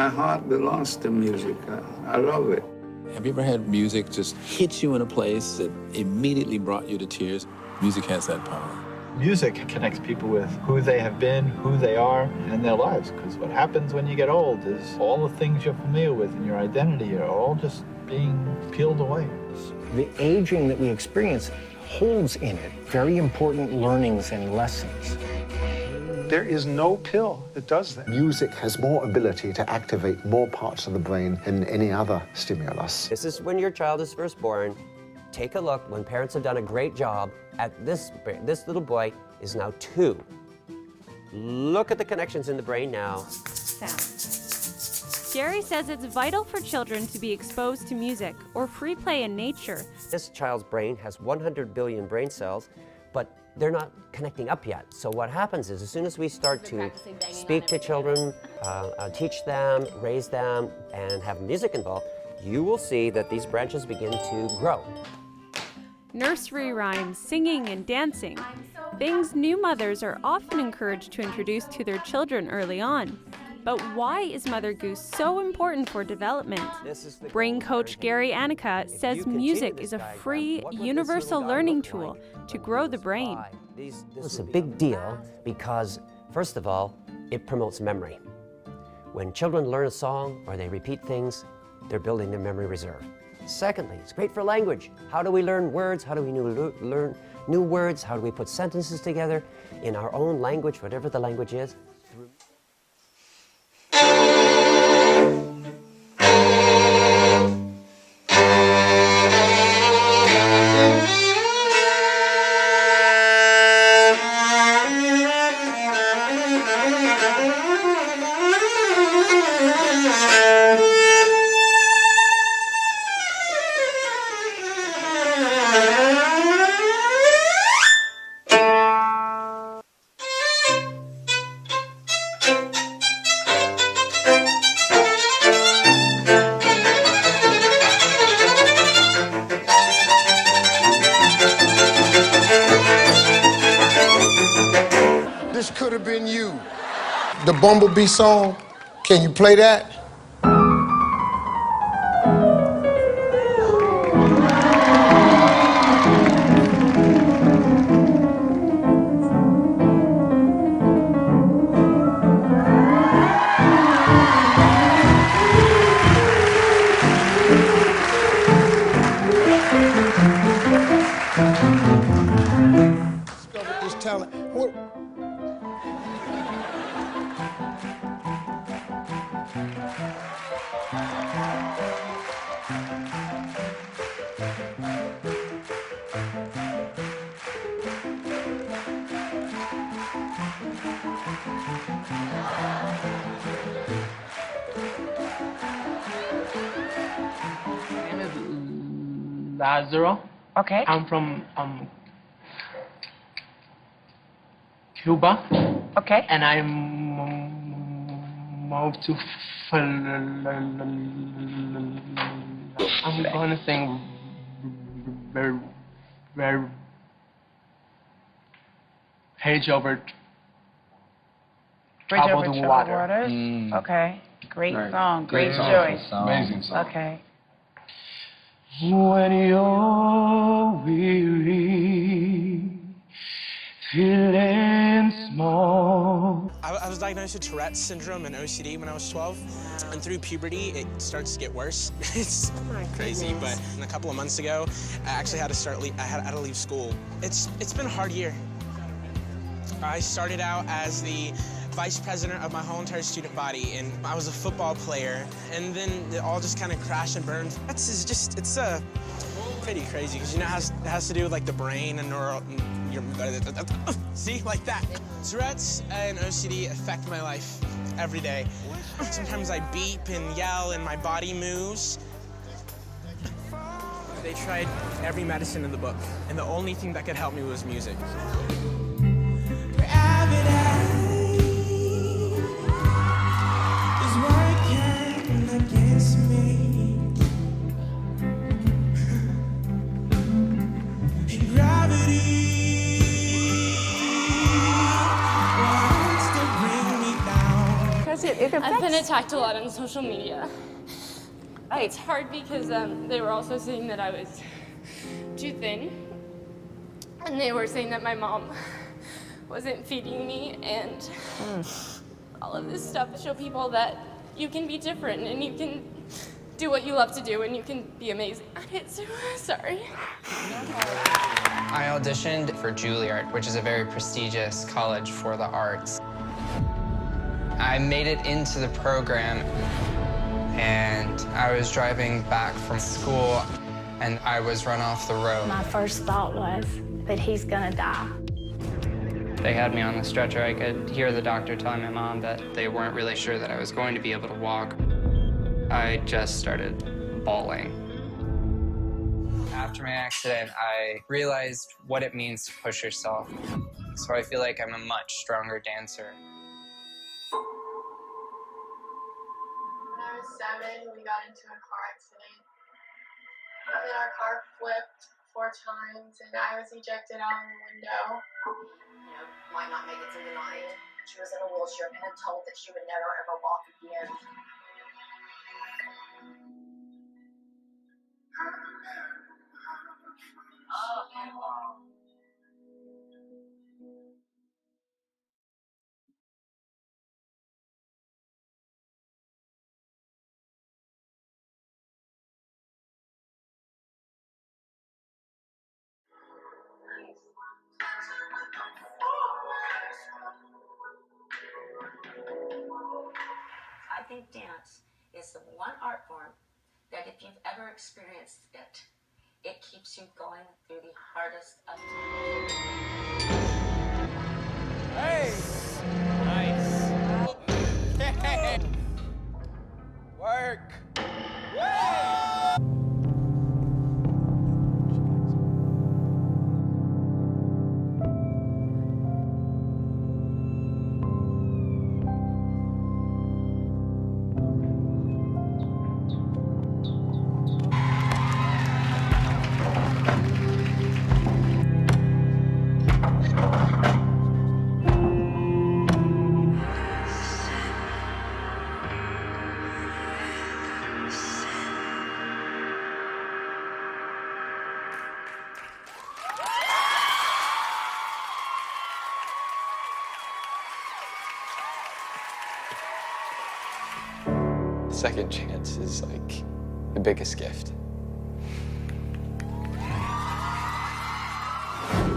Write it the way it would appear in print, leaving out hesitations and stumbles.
My heart belongs to music. I love it. Have you ever had music just hit you in a place that immediately brought you to tears? Music has that power. Music connects people with who they have been, who they are, and their lives. Because what happens when you get old is all the things you're familiar with and your identity are all just being peeled away. The aging that we experience holds in it very important learnings and lessons. There is no pill that does that. Music has more ability to activate more parts of the brain than any other stimulus. This is when your child is first born. Take a look when parents have done a great job at this little boy is now 2. Look at the connections in the brain now. Sound. Gary says it's vital for children to be exposed to music or free play in nature. This child's brain has 100 billion brain cells, but they're not connecting up yet. So what happens is as soon as we start to speak to children, teach them, raise them, and have music involved, you will see that these branches begin to grow. Nursery rhymes, singing, and dancing. Things new mothers are often encouraged to introduce to their children early on. But why is Mother Goose so important for development? Brain coach Gary Anica says music is a free, universal learning tool to grow the brain. It's a big deal because, first of all, it promotes memory. When children learn a song or they repeat things, they're building their memory reserve. Secondly, it's great for language. How do we learn words? How do we learn new words? How do we put sentences together in our own language, whatever the language is? This could have been you. The Bumblebee song, can you play that? Discovered this talent. What? My name is Lazaro. Okay. I'm from Cuba. Okay. And I moved to I'm going to sing very Page Over Troubled Waters. Okay. Great song. Great choice. Amazing song. Okay. When you're weary, feeling small. I was diagnosed with Tourette's syndrome and OCD when I was 12, and through puberty it starts to get worse. It's crazy, but a couple of months ago, I actually had to leave school. It's been a hard year. I started out as the vice president of my whole entire student body, and I was a football player, and then it all just kind of crashed and burned. It's pretty crazy, because you know it has to do with like the brain and see, like that. Tourette's and OCD affect my life every day. Sometimes I beep and yell and my body moves. They tried every medicine in the book, and the only thing that could help me was music. Because it I've been attacked a lot on social media. It's hard because they were also saying that I was too thin. And they were saying that my mom wasn't feeding me and all of this stuff to show people that you can be different and you can do what you love to do and you can be amazing at it. So sorry. I auditioned for Juilliard, which is a very prestigious college for the arts. I made it into the program, and I was driving back from school, and I was run off the road. My first thought was that he's gonna die. They had me on the stretcher. I could hear the doctor telling my mom that they weren't really sure that I was going to be able to walk. I just started bawling. After my accident, I realized what it means to push yourself. So I feel like I'm a much stronger dancer. When I was 7, we got into a car accident. And our car flipped 4 times, and I was ejected out of the window. Might not make it through the night. She was in a wheelchair and told that she would never ever walk again. I think dance is the one art form that if you've ever experienced it, it keeps you going through the hardest of times. Hey! Nice. Hey! Work! Second chance is like the biggest gift.